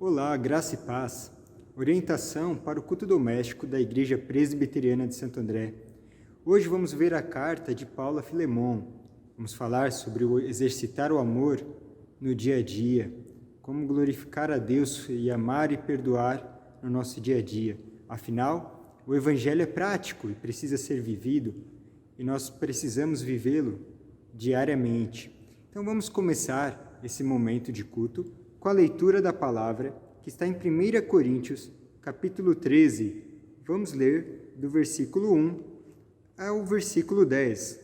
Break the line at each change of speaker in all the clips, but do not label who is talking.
Olá, graça e paz. Orientação para o culto doméstico da Igreja Presbiteriana de Santo André. Hoje vamos ver a carta de Paulo a Filemon. Vamos falar sobre o exercitar o amor no dia a dia, como glorificar a Deus e amar e perdoar no nosso dia a dia. Afinal, o Evangelho é prático e precisa ser vivido, e nós precisamos vivê-lo diariamente. Então vamos começar esse momento de culto com a leitura da palavra que está em 1 Coríntios, capítulo 13. Vamos ler do versículo 1 ao versículo 10.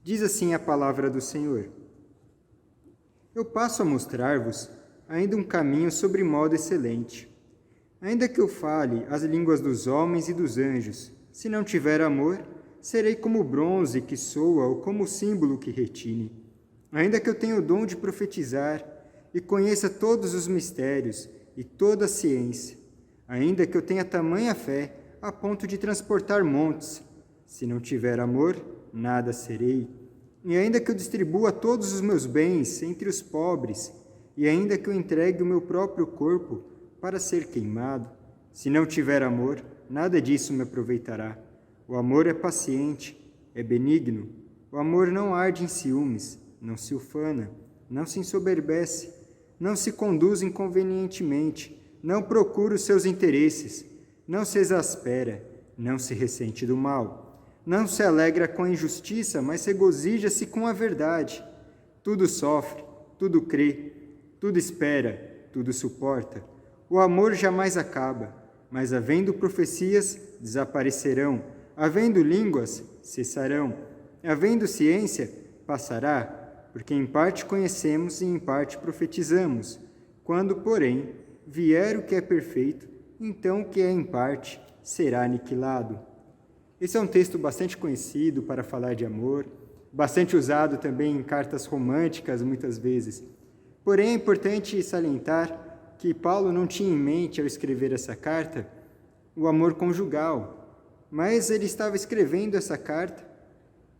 Diz assim a palavra do Senhor: Eu passo a mostrar-vos ainda um caminho sobre modo excelente. Ainda que eu fale as línguas dos homens e dos anjos, se não tiver amor, serei como o bronze que soa ou como o símbolo que retine. Ainda que eu tenha o dom de profetizar e conheça todos os mistérios e toda a ciência, ainda que eu tenha tamanha fé a ponto de transportar montes, se não tiver amor, nada serei. E ainda que eu distribua todos os meus bens entre os pobres, e ainda que eu entregue o meu próprio corpo para ser queimado, se não tiver amor, nada disso me aproveitará. O amor é paciente, é benigno. O amor não arde em ciúmes, não se ufana, não se ensoberbece, não se conduz inconvenientemente, não procura os seus interesses, não se exaspera, não se ressente do mal, não se alegra com a injustiça, mas regozija-se com a verdade. Tudo sofre, tudo crê, tudo espera, tudo suporta. O amor jamais acaba, mas havendo profecias, desaparecerão, havendo línguas, cessarão, havendo ciência, passará, porque em parte conhecemos e em parte profetizamos. Quando, porém, vier o que é perfeito, então o que é em parte será aniquilado. Esse é um texto bastante conhecido para falar de amor, bastante usado também em cartas românticas, muitas vezes. Porém, é importante salientar que Paulo não tinha em mente, ao escrever essa carta, o amor conjugal, mas ele estava escrevendo essa carta,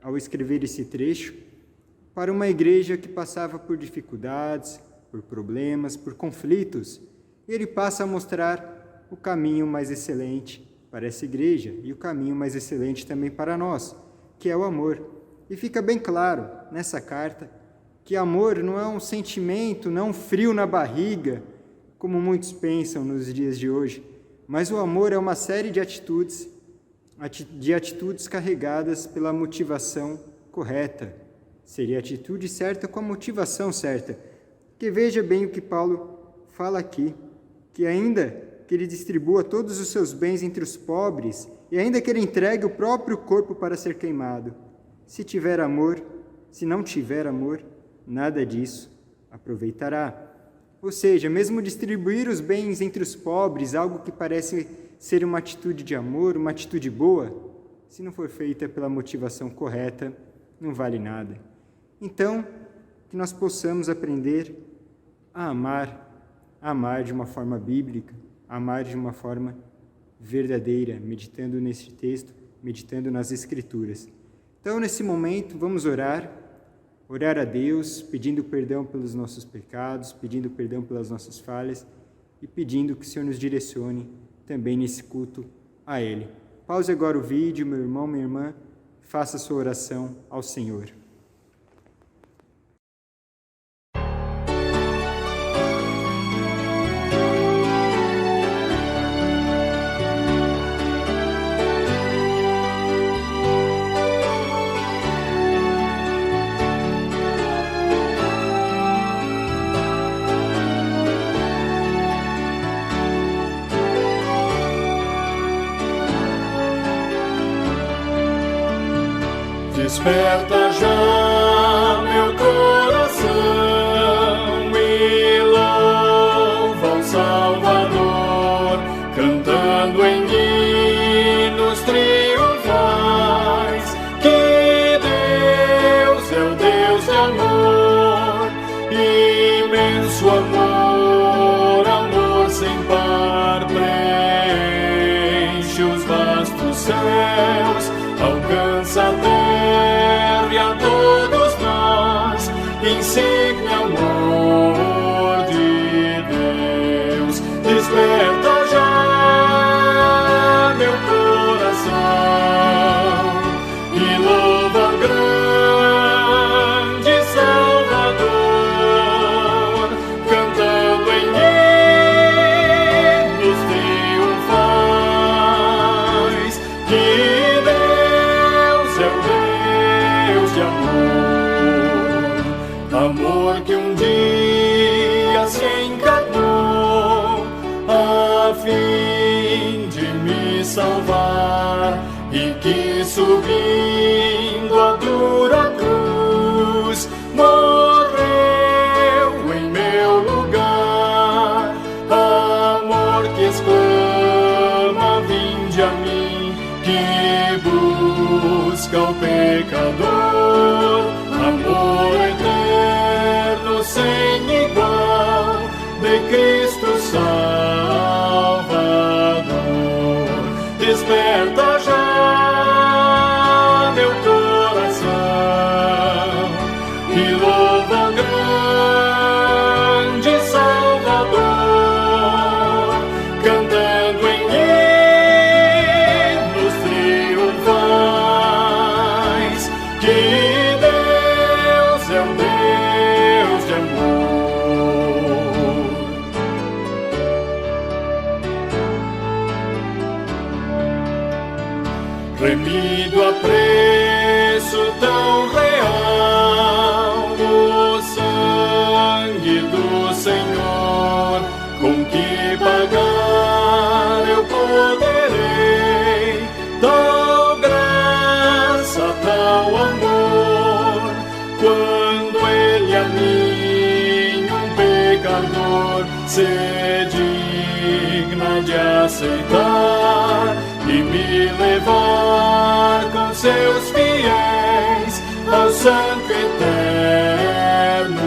ao escrever esse trecho, para uma igreja que passava por dificuldades, por problemas, por conflitos. E ele passa a mostrar o caminho mais excelente para essa igreja e o caminho mais excelente também para nós, que é o amor. E fica bem claro nessa carta que amor não é um sentimento, não um frio na barriga, como muitos pensam nos dias de hoje, mas o amor é uma série de atitudes carregadas pela motivação correta. Seria a atitude certa com a motivação certa. Porque veja bem o que Paulo fala aqui, que ainda que ele distribua todos os seus bens entre os pobres, e ainda que ele entregue o próprio corpo para ser queimado, se tiver amor, se não tiver amor, nada disso aproveitará. Ou seja, mesmo distribuir os bens entre os pobres, algo que parece ser uma atitude de amor, uma atitude boa, se não for feita pela motivação correta, não vale nada. Então, que nós possamos aprender a amar de uma forma bíblica, amar de uma forma verdadeira, meditando nesse texto, meditando nas Escrituras. Então, nesse momento, vamos orar a Deus, pedindo perdão pelos nossos pecados, pedindo perdão pelas nossas falhas e pedindo que o Senhor nos direcione também nesse culto a Ele. Pause agora o vídeo, meu irmão, minha irmã, faça a sua oração ao Senhor.
Desperta já meu coração e louva o Salvador, cantando em hinos triunfais, que Deus é o Deus de amor, imenso amor, amor sem par, preenche os vastos céus, alcança a terra e a todos nós, insigne amor de Deus. amor que um dia se encarnou a fim de me salvar, e que subindo a dura cruz morreu em meu lugar. Amor que exclama: vinde a mim, que busca o pecador. Amor eterno sem igual de Cristo Salvador. Desperta já meu coração e louva o grande Salvador, cantando em hinos triunfais que Deus é um Deus de amor. Remido a preço tão real o sangue do Senhor, com que pagar eu poderei tal graça, tal amor, quando Ele a mim, um pecador, se digna de aceitar e me levar com seus fiéis ao santo eterno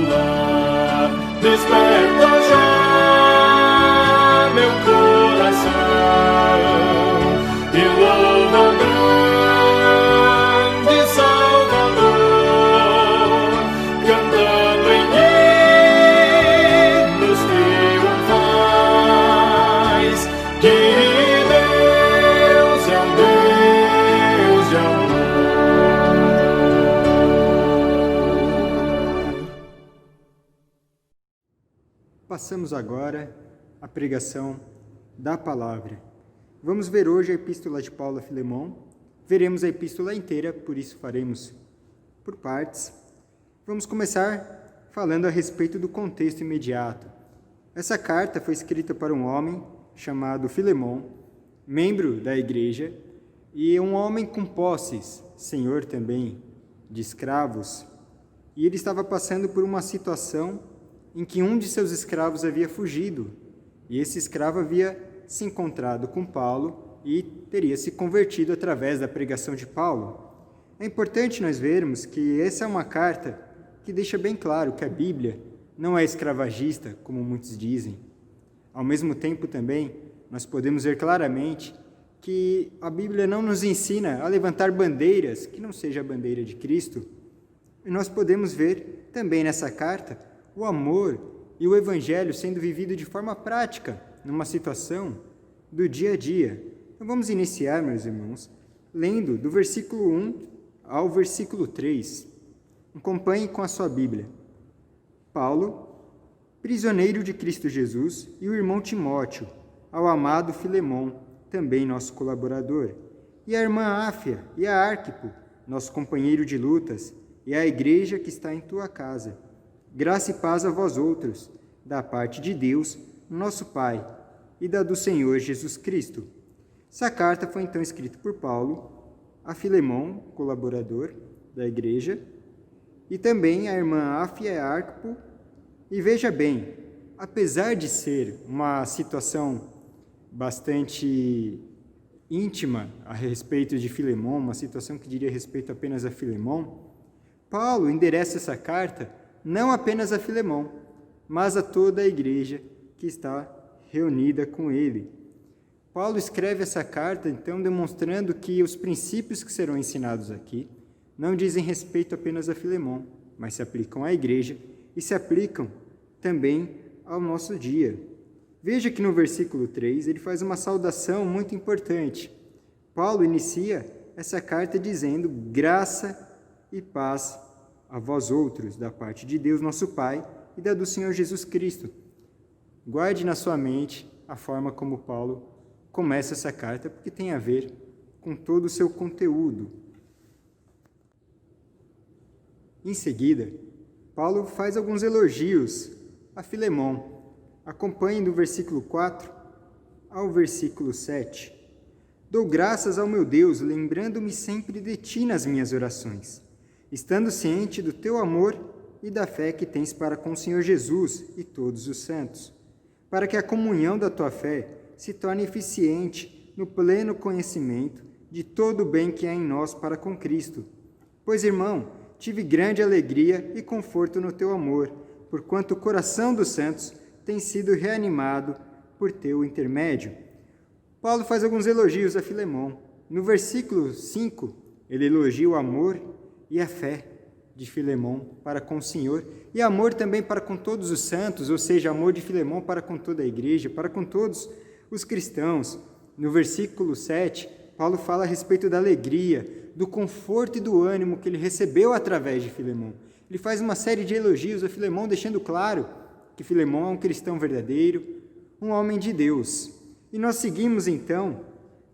lar. Desperta já meu coração e louva o grande Salvador, cantando em hinos triunfais que
Passamos agora à pregação da palavra. Vamos ver hoje a epístola de Paulo a Filemão. Veremos a epístola inteira, por isso faremos por partes. Vamos começar falando a respeito do contexto imediato. Essa carta foi escrita para um homem chamado Filemão, membro da igreja, e um homem com posses, senhor também de escravos, e ele estava passando por uma situação em que um de seus escravos havia fugido, e esse escravo havia se encontrado com Paulo e teria se convertido através da pregação de Paulo. É importante nós vermos que essa é uma carta que deixa bem claro que a Bíblia não é escravagista, como muitos dizem. Ao mesmo tempo também, nós podemos ver claramente que a Bíblia não nos ensina a levantar bandeiras que não seja a bandeira de Cristo. E nós podemos ver também nessa carta o amor e o Evangelho sendo vivido de forma prática, numa situação do dia a dia. Então vamos iniciar, meus irmãos, lendo do versículo 1 ao versículo 3. Acompanhe com a sua Bíblia. Paulo, prisioneiro de Cristo Jesus, e o irmão Timóteo, ao amado Filemão, também nosso colaborador, e a irmã Áfia e a Arquipo, nosso companheiro de lutas, e a igreja que está em tua casa. Graça e paz a vós outros, da parte de Deus, nosso Pai, e da do Senhor Jesus Cristo. Essa carta foi então escrita por Paulo a Filemão, colaborador da igreja, e também a irmã Áfia e Arquipo. E veja bem, apesar de ser uma situação bastante íntima a respeito de Filemão, uma situação que diria respeito apenas a Filemão, Paulo endereça essa carta não apenas a Filemão, mas a toda a igreja que está reunida com ele. Paulo escreve essa carta, então, demonstrando que os princípios que serão ensinados aqui não dizem respeito apenas a Filemão, mas se aplicam à igreja e se aplicam também ao nosso dia. Veja que no versículo 3 ele faz uma saudação muito importante. Paulo inicia essa carta dizendo: graça e paz a vós outros, da parte de Deus, nosso Pai, e da do Senhor Jesus Cristo. Guarde na sua mente a forma como Paulo começa essa carta, porque tem a ver com todo o seu conteúdo. Em seguida, Paulo faz alguns elogios a Filemon. Acompanhe do versículo 4 ao versículo 7. Dou graças ao meu Deus, lembrando-me sempre de ti nas minhas orações, estando ciente do teu amor e da fé que tens para com o Senhor Jesus e todos os santos, para que a comunhão da tua fé se torne eficiente no pleno conhecimento de todo o bem que há em nós para com Cristo. Pois, irmão, tive grande alegria e conforto no teu amor, porquanto o coração dos santos tem sido reanimado por teu intermédio. Paulo faz alguns elogios a Filemon. No versículo 5, ele elogia o amor e a fé de Filemon para com o Senhor, e amor também para com todos os santos, ou seja, amor de Filemon para com toda a igreja, para com todos os cristãos. No versículo 7, Paulo fala a respeito da alegria, do conforto e do ânimo que ele recebeu através de Filemon. Ele faz uma série de elogios a Filemon, deixando claro que Filemon é um cristão verdadeiro, um homem de Deus. E nós seguimos, então,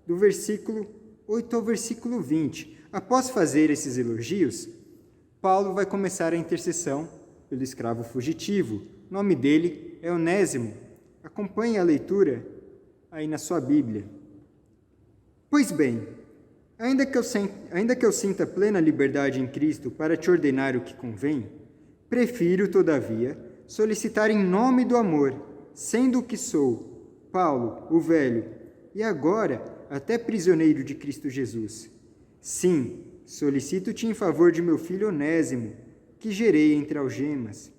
do versículo 8 ao versículo 20. Após fazer esses elogios, Paulo vai começar a intercessão pelo escravo fugitivo. O nome dele é Onésimo. Acompanhe a leitura aí na sua Bíblia. Pois bem, ainda que eu sinta plena liberdade em Cristo para te ordenar o que convém, prefiro, todavia, solicitar em nome do amor, sendo o que sou, Paulo, o velho, e agora até prisioneiro de Cristo Jesus. Sim, solicito-te em favor de meu filho Onésimo, que gerei entre algemas.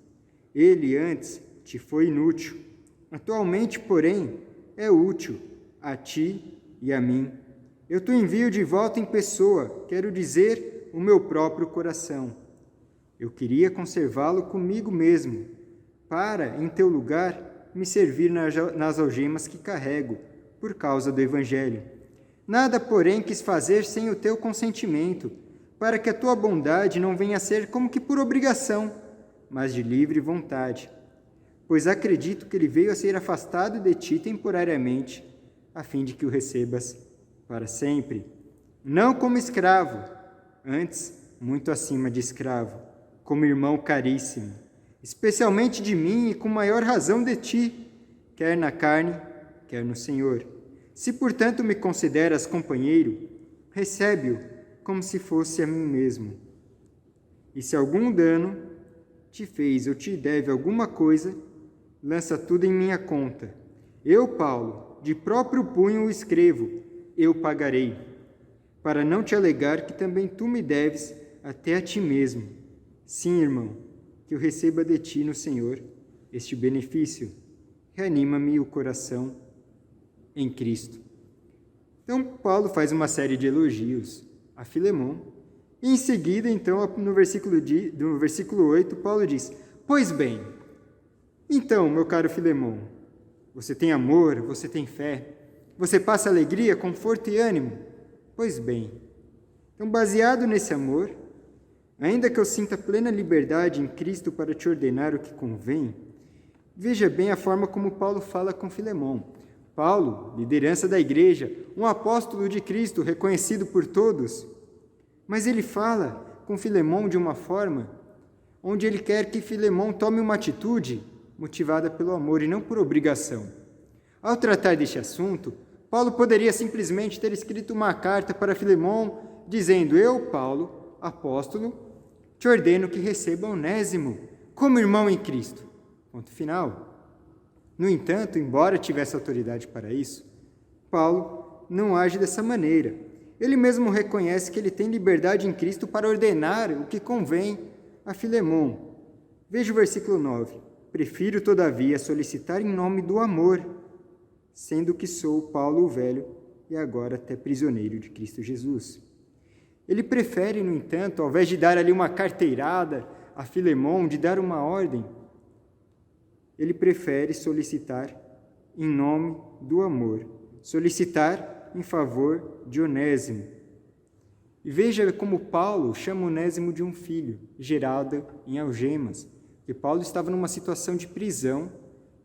Ele antes te foi inútil, atualmente, porém, é útil a ti e a mim. Eu te envio de volta em pessoa, quero dizer, o meu próprio coração. Eu queria conservá-lo comigo mesmo, para, em teu lugar, me servir nas algemas que carrego, por causa do Evangelho. Nada, porém, quis fazer sem o teu consentimento, para que a tua bondade não venha a ser como que por obrigação, mas de livre vontade. Pois acredito que ele veio a ser afastado de ti temporariamente, a fim de que o recebas para sempre. Não como escravo, antes muito acima de escravo, como irmão caríssimo, especialmente de mim e com maior razão de ti, quer na carne, quer no Senhor. Se, portanto, me consideras companheiro, recebe-o como se fosse a mim mesmo. E se algum dano te fez ou te deve alguma coisa, lança tudo em minha conta. Eu, Paulo, de próprio punho o escrevo, eu pagarei, para não te alegar que também tu me deves até a ti mesmo. Sim, irmão, que eu receba de ti no Senhor este benefício. Reanima-me o coração em Cristo. Então, Paulo faz uma série de elogios a Filemon. E em seguida, então, no versículo 8, Paulo diz: Pois bem, então, meu caro Filemon, você tem amor, você tem fé, você passa alegria, conforto e ânimo. Pois bem, então, baseado nesse amor, ainda que eu sinta plena liberdade em Cristo para te ordenar o que convém, veja bem a forma como Paulo fala com Filemon. Paulo, liderança da igreja, um apóstolo de Cristo reconhecido por todos, mas ele fala com Filemon de uma forma onde ele quer que Filemon tome uma atitude motivada pelo amor e não por obrigação. Ao tratar deste assunto, Paulo poderia simplesmente ter escrito uma carta para Filemon dizendo: Eu, Paulo, apóstolo, te ordeno que receba Onésimo como irmão em Cristo. Ponto final. No entanto, embora tivesse autoridade para isso, Paulo não age dessa maneira. Ele mesmo reconhece que ele tem liberdade em Cristo para ordenar o que convém a Filemon. Veja o versículo 9. Prefiro, todavia, solicitar em nome do amor, sendo que sou Paulo o velho e agora até prisioneiro de Cristo Jesus. Ele prefere, no entanto, ao invés de dar ali uma carteirada a Filemon, de dar uma ordem, ele prefere solicitar em nome do amor, solicitar em favor de Onésimo. E veja como Paulo chama Onésimo de um filho, gerado em algemas, porque Paulo estava numa situação de prisão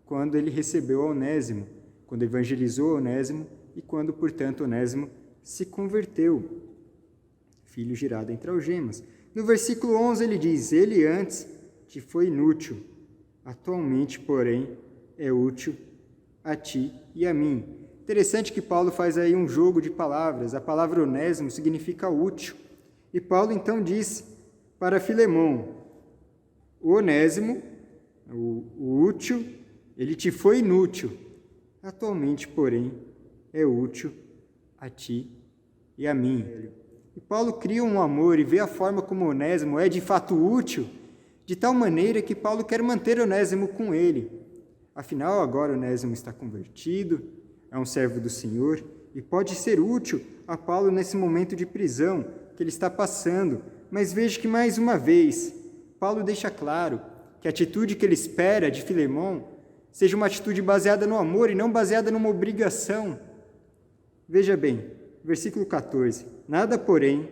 quando ele recebeu Onésimo, quando evangelizou Onésimo e quando, portanto, Onésimo se converteu, filho gerado entre algemas. No versículo 11 ele diz: Ele antes te foi inútil. Atualmente, porém, é útil a ti e a mim. Interessante que Paulo faz aí um jogo de palavras. A palavra onésimo significa útil. E Paulo então diz para Filemão, o onésimo, o útil, ele te foi inútil. Atualmente, porém, é útil a ti e a mim. E Paulo cria um amor e vê a forma como Onésimo é de fato útil, de tal maneira que Paulo quer manter Onésimo com ele. Afinal, agora Onésimo está convertido, é um servo do Senhor e pode ser útil a Paulo nesse momento de prisão que ele está passando. Mas veja que, mais uma vez, Paulo deixa claro que a atitude que ele espera de Filemão seja uma atitude baseada no amor e não baseada numa obrigação. Veja bem, versículo 14. Nada, porém,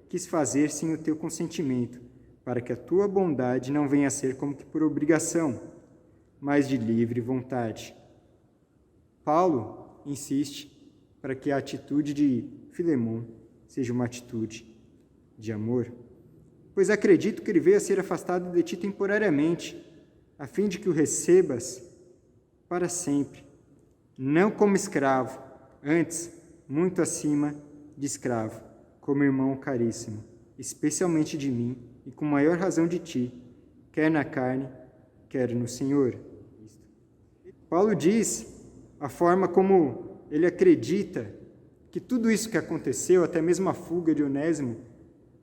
quis fazer sem o teu consentimento, para que a tua bondade não venha a ser como que por obrigação, mas de livre vontade. Paulo insiste para que a atitude de Filemão seja uma atitude de amor, pois acredito que ele veio a ser afastado de ti temporariamente, a fim de que o recebas para sempre, não como escravo, antes, muito acima de escravo, como irmão caríssimo, especialmente de mim e com maior razão de ti, quer na carne, quer no Senhor. Paulo diz a forma como ele acredita que tudo isso que aconteceu, até mesmo a fuga de Onésimo,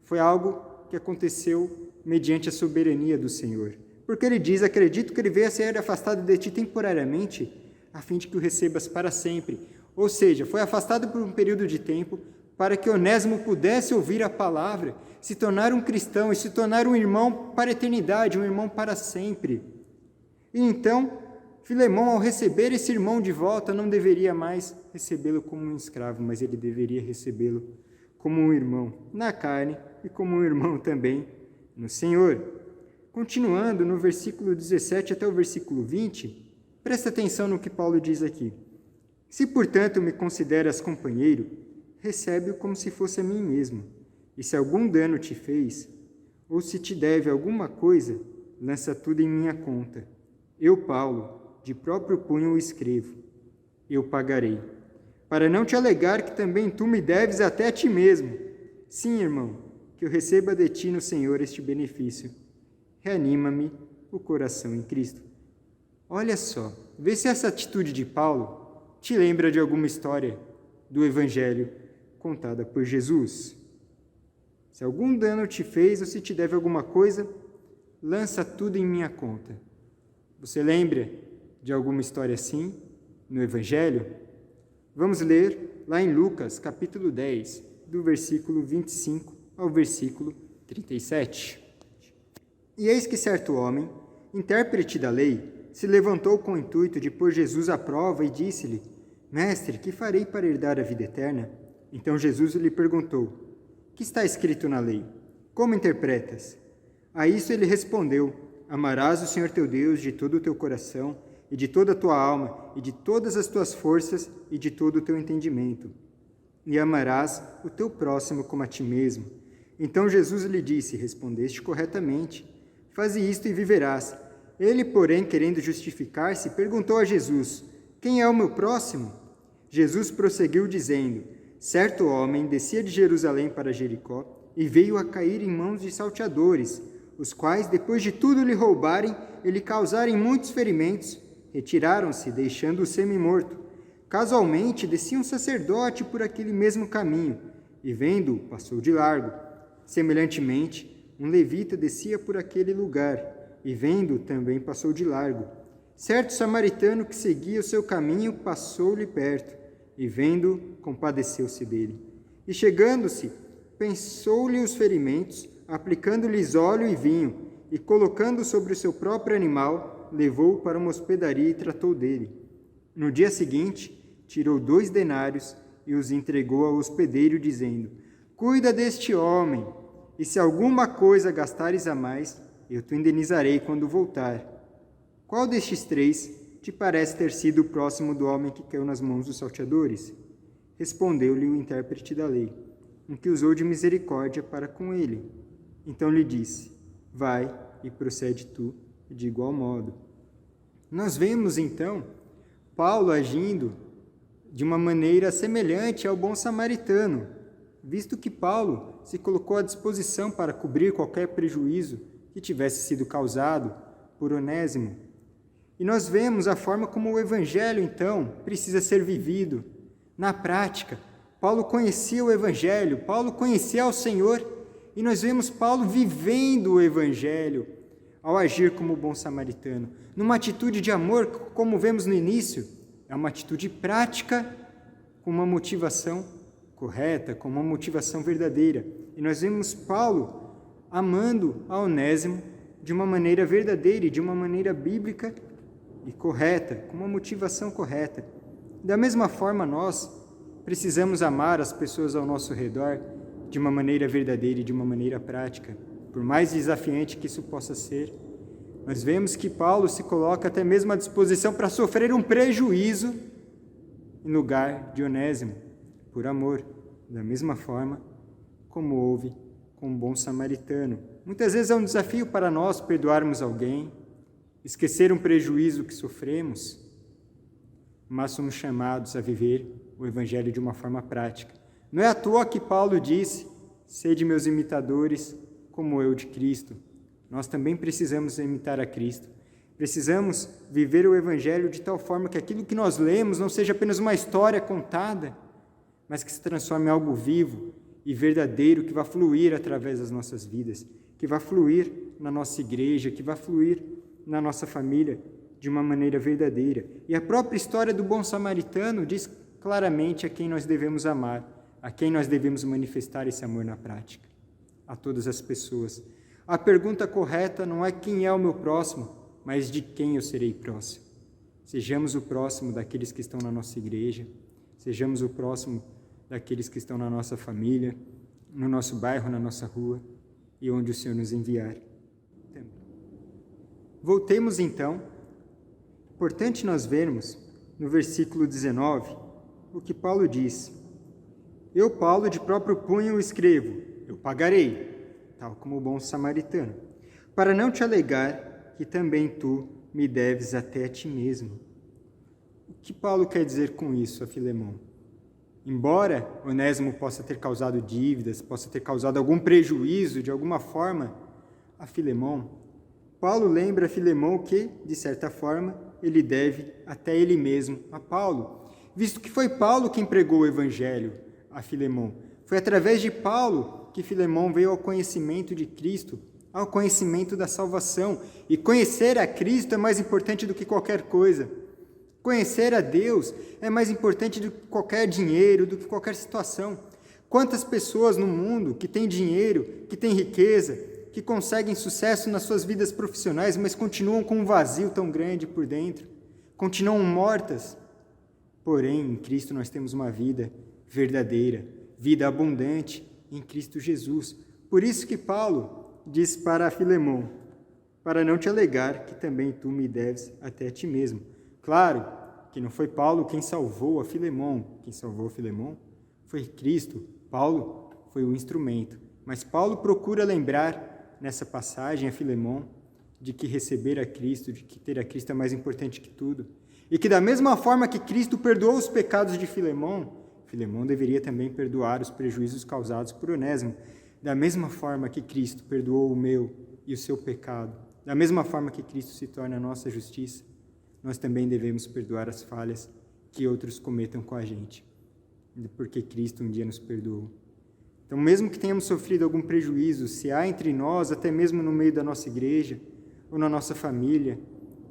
foi algo que aconteceu mediante a soberania do Senhor. Porque ele diz, acredito que ele veio a ser afastado de ti temporariamente, a fim de que o recebas para sempre. Ou seja, foi afastado por um período de tempo para que Onésimo pudesse ouvir a palavra, se tornar um cristão e se tornar um irmão para a eternidade, um irmão para sempre. E então, Filemão, ao receber esse irmão de volta, não deveria mais recebê-lo como um escravo, mas ele deveria recebê-lo como um irmão na carne e como um irmão também no Senhor. Continuando no versículo 17 até o versículo 20, presta atenção no que Paulo diz aqui. Se, portanto, me consideras companheiro, recebe-o como se fosse a mim mesmo. E se algum dano te fez, ou se te deve alguma coisa, lança tudo em minha conta. Eu, Paulo, de próprio punho o escrevo. Eu pagarei. Para não te alegar que também tu me deves até a ti mesmo. Sim, irmão, que eu receba de ti no Senhor este benefício. Reanima-me o coração em Cristo. Olha só, vê se essa atitude de Paulo te lembra de alguma história do Evangelho contada por Jesus. Se algum dano te fez ou se te deve alguma coisa, lança tudo em minha conta. Você lembra de alguma história assim no Evangelho? Vamos ler lá em Lucas, capítulo 10, do versículo 25 ao versículo 37. E eis que certo homem, intérprete da lei, se levantou com o intuito de pôr Jesus à prova e disse-lhe: Mestre, que farei para herdar a vida eterna? Então Jesus lhe perguntou: Que está escrito na lei? Como interpretas? A isso ele respondeu: Amarás o Senhor teu Deus de todo o teu coração, e de toda a tua alma, e de todas as tuas forças, e de todo o teu entendimento. E amarás o teu próximo como a ti mesmo. Então Jesus lhe disse: Respondeste corretamente. Faze isto e viverás. Ele, porém, querendo justificar-se, perguntou a Jesus: Quem é o meu próximo? Jesus prosseguiu dizendo: Certo homem descia de Jerusalém para Jericó e veio a cair em mãos de salteadores, os quais, depois de tudo lhe roubarem e lhe causarem muitos ferimentos, retiraram-se, deixando-o semi-morto. Casualmente, descia um sacerdote por aquele mesmo caminho, e vendo-o, passou de largo. Semelhantemente, um levita descia por aquele lugar, e vendo-o, também passou de largo. Certo samaritano que seguia o seu caminho passou-lhe perto, e vendo-o, compadeceu-se dele. E chegando-se, pensou-lhe os ferimentos, aplicando-lhes óleo e vinho, e colocando sobre o seu próprio animal, levou-o para uma hospedaria e tratou dele. No dia seguinte, tirou 2 denários e os entregou ao hospedeiro, dizendo: Cuida deste homem, e se alguma coisa gastares a mais, eu te indenizarei quando voltar. Qual destes 3 te parece ter sido o próximo do homem que caiu nas mãos dos salteadores? Respondeu-lhe o intérprete da lei, um que usou de misericórdia para com ele. Então lhe disse: Vai e procede tu de igual modo. Nós vemos, então, Paulo agindo de uma maneira semelhante ao bom samaritano, visto que Paulo se colocou à disposição para cobrir qualquer prejuízo que tivesse sido causado por Onésimo. E nós vemos a forma como o Evangelho, então, precisa ser vivido na prática. Paulo conhecia o Evangelho, Paulo conhecia o Senhor, e nós vemos Paulo vivendo o Evangelho ao agir como bom samaritano, numa atitude de amor, como vemos no início, é uma atitude prática, com uma motivação correta, com uma motivação verdadeira. E nós vemos Paulo amando a Onésimo de uma maneira verdadeira e de uma maneira bíblica e correta, com uma motivação correta. Da mesma forma, nós precisamos amar as pessoas ao nosso redor de uma maneira verdadeira e de uma maneira prática. Por mais desafiante que isso possa ser, nós vemos que Paulo se coloca até mesmo à disposição para sofrer um prejuízo em lugar de Onésimo, por amor, da mesma forma como houve com um bom samaritano. Muitas vezes é um desafio para nós perdoarmos alguém, esquecer um prejuízo que sofremos, mas somos chamados a viver o Evangelho de uma forma prática. Não é à toa que Paulo disse: sede meus imitadores, como eu de Cristo. Nós também precisamos imitar a Cristo. Precisamos viver o Evangelho de tal forma que aquilo que nós lemos não seja apenas uma história contada, mas que se transforme em algo vivo e verdadeiro, que vai fluir através das nossas vidas, que vai fluir na nossa igreja, que vai fluir na nossa família de uma maneira verdadeira. E a própria história do bom samaritano diz claramente a quem nós devemos amar, a quem nós devemos manifestar esse amor na prática, a todas as pessoas. A pergunta correta não é quem é o meu próximo, mas de quem eu serei próximo. Sejamos o próximo daqueles que estão na nossa igreja, sejamos o próximo daqueles que estão na nossa família, no nosso bairro, na nossa rua e onde o Senhor nos enviar. Voltemos então. Importante nós vermos no versículo 19 o que Paulo diz: eu, Paulo, de próprio punho escrevo, eu pagarei, tal como o bom samaritano, para não te alegar que também tu me deves até a ti mesmo. O que Paulo quer dizer com isso a Filemão? Embora Onésimo possa ter causado dívidas, possa ter causado algum prejuízo de alguma forma a Filemão, Paulo lembra a Filemão que, de certa forma, ele deve até ele mesmo a Paulo, visto que foi Paulo quem pregou o Evangelho a Filemão. Foi através de Paulo que Filemão veio ao conhecimento de Cristo, ao conhecimento da salvação. E conhecer a Cristo é mais importante do que qualquer coisa. Conhecer a Deus é mais importante do que qualquer dinheiro, do que qualquer situação. Quantas pessoas no mundo que têm dinheiro, que têm riqueza, que conseguem sucesso nas suas vidas profissionais, mas continuam com um vazio tão grande por dentro, continuam mortas. Porém, em Cristo nós temos uma vida verdadeira, vida abundante em Cristo Jesus. Por isso que Paulo diz para Filemão: para não te alegar que também tu me deves até a ti mesmo. Claro que não foi Paulo quem salvou a Filemão. Quem salvou a Filemão foi Cristo. Paulo foi o instrumento. Mas Paulo procura lembrar nessa passagem a Filemão de que receber a Cristo, de que ter a Cristo é mais importante que tudo. E que da mesma forma que Cristo perdoou os pecados de Filemão, Filemão deveria também perdoar os prejuízos causados por Onésimo. Da mesma forma que Cristo perdoou o meu e o seu pecado, da mesma forma que Cristo se torna a nossa justiça, nós também devemos perdoar as falhas que outros cometam com a gente, porque Cristo um dia nos perdoou. Então, mesmo que tenhamos sofrido algum prejuízo, se há entre nós, até mesmo no meio da nossa igreja ou na nossa família,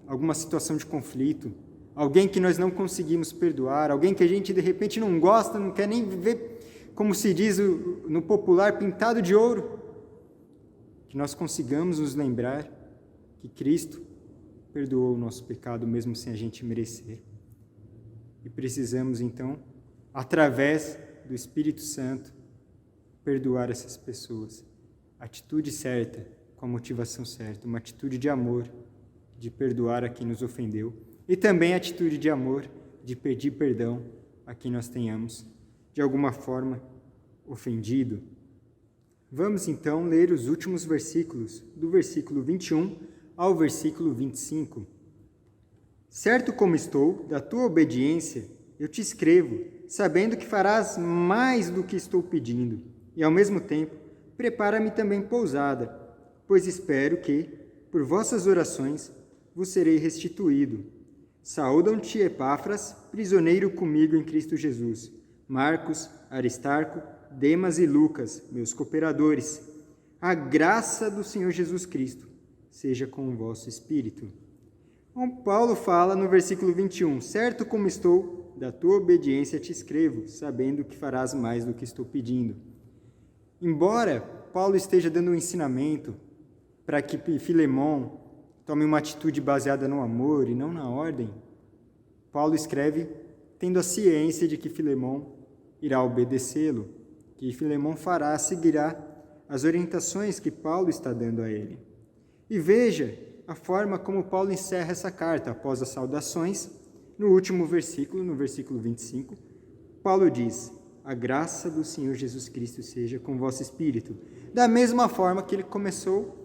alguma situação de conflito, alguém que nós não conseguimos perdoar, alguém que a gente de repente não gosta, não quer nem viver, como se diz no popular, pintado de ouro, que nós consigamos nos lembrar que Cristo perdoou o nosso pecado mesmo sem a gente merecer. E precisamos então, através do Espírito Santo, perdoar essas pessoas. Atitude certa, com a motivação certa, uma atitude de amor, de perdoar a quem nos ofendeu, e também a atitude de amor, de pedir perdão a quem nós tenhamos, de alguma forma, ofendido. Vamos então ler os últimos versículos, do versículo 21 ao versículo 25. Certo como estou da tua obediência, eu te escrevo, sabendo que farás mais do que estou pedindo, e ao mesmo tempo prepara-me também pousada, pois espero que, por vossas orações, vos serei restituído. Saúdam-te, Epáfras, prisioneiro comigo em Cristo Jesus, Marcos, Aristarco, Demas e Lucas, meus cooperadores. A graça do Senhor Jesus Cristo seja com o vosso espírito. Bom, Paulo fala no versículo 21, certo como estou, da tua obediência te escrevo, sabendo que farás mais do que estou pedindo. Embora Paulo esteja dando um ensinamento para que Filemon tome uma atitude baseada no amor e não na ordem, Paulo escreve tendo a ciência de que Filemon irá obedecê-lo, que Filemon seguirá as orientações que Paulo está dando a ele. E veja a forma como Paulo encerra essa carta, após as saudações, no último versículo, no versículo 25, Paulo diz: a graça do Senhor Jesus Cristo seja com o vosso espírito. Da mesma forma que ele começou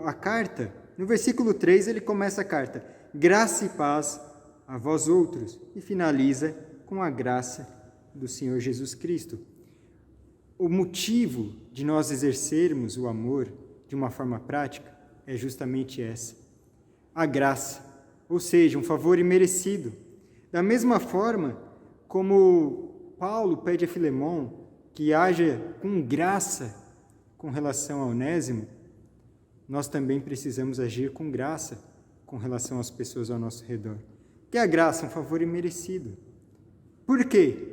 a carta, no versículo 3 ele começa a carta, graça e paz a vós outros, e finaliza com a graça do Senhor Jesus Cristo. O motivo de nós exercermos o amor de uma forma prática é justamente essa, a graça, ou seja, um favor imerecido. Da mesma forma como Paulo pede a Filemon que haja com graça com relação a Onésimo, nós também precisamos agir com graça com relação às pessoas ao nosso redor. Que a graça é um favor imerecido. Por quê?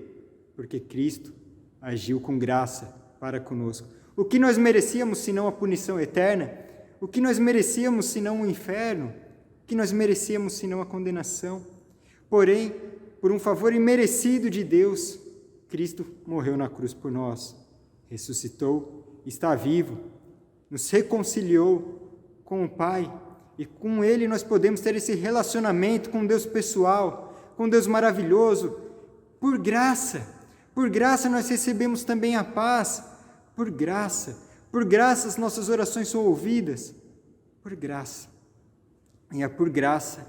Porque Cristo agiu com graça para conosco. O que nós merecíamos, senão a punição eterna? O que nós merecíamos, senão o inferno? O que nós merecíamos, senão a condenação? Porém, por um favor imerecido de Deus, Cristo morreu na cruz por nós, ressuscitou, está vivo, nos reconciliou com o Pai, e com Ele nós podemos ter esse relacionamento com Deus pessoal, com Deus maravilhoso. Por graça nós recebemos também a paz. Por graça as nossas orações são ouvidas. Por graça. E é por graça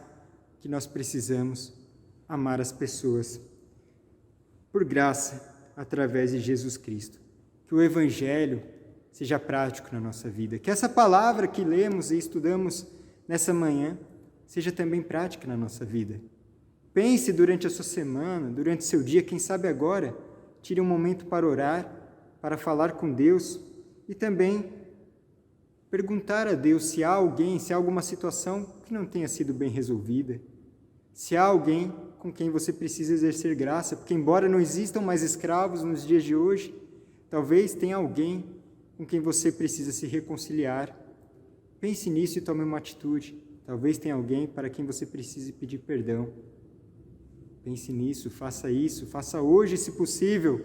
que nós precisamos amar as pessoas. Por graça, através de Jesus Cristo. Que o Evangelho seja prático na nossa vida. Que essa palavra que lemos e estudamos nessa manhã seja também prática na nossa vida. Pense durante a sua semana, durante o seu dia, quem sabe agora, tire um momento para orar, para falar com Deus e também perguntar a Deus se há alguém, se há alguma situação que não tenha sido bem resolvida, se há alguém com quem você precisa exercer graça, porque embora não existam mais escravos nos dias de hoje, talvez tenha alguém com quem você precisa se reconciliar. Pense nisso e tome uma atitude. Talvez tenha alguém para quem você precise pedir perdão. Pense nisso, faça hoje, se possível,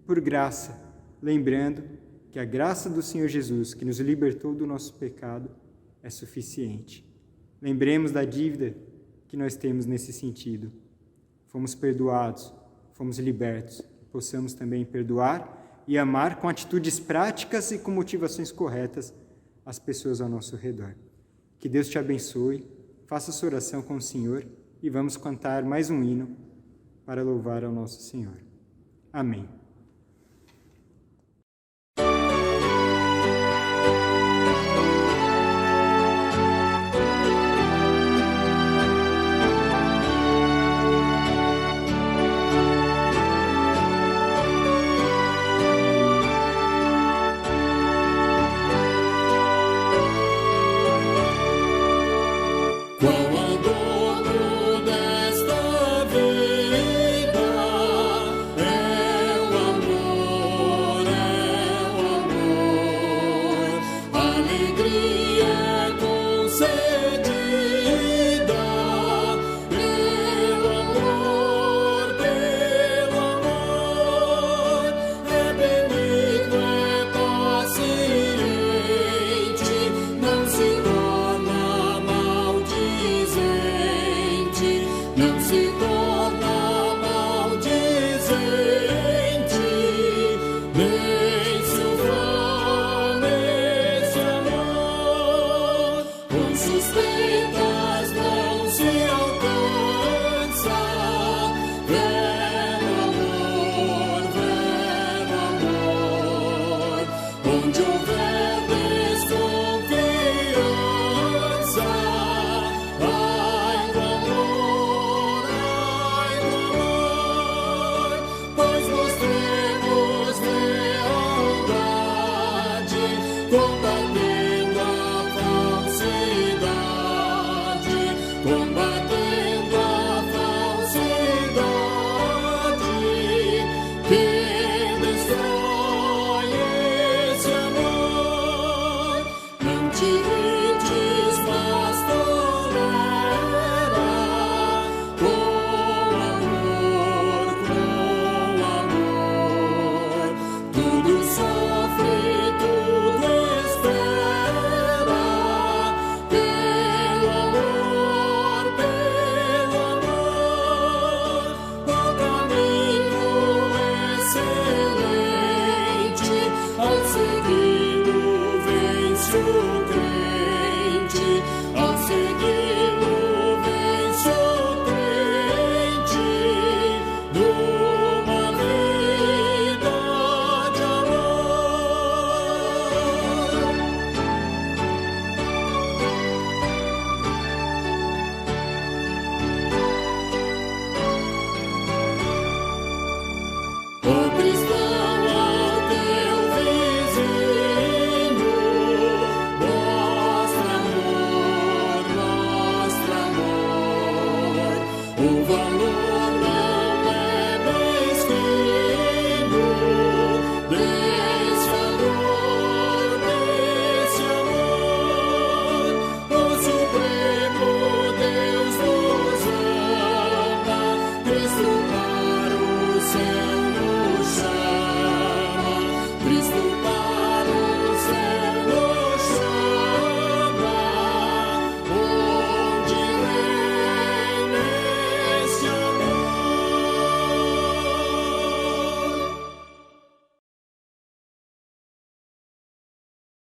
por graça, lembrando que a graça do Senhor Jesus, que nos libertou do nosso pecado, é suficiente. Lembremos da dívida que nós temos nesse sentido. Fomos perdoados, fomos libertos. Possamos também perdoar e amar com atitudes práticas e com motivações corretas as pessoas ao nosso redor. Que Deus te abençoe, faça sua oração com o Senhor e vamos cantar mais um hino para louvar ao nosso Senhor. Amém.
Dono desta vida, eu onde houver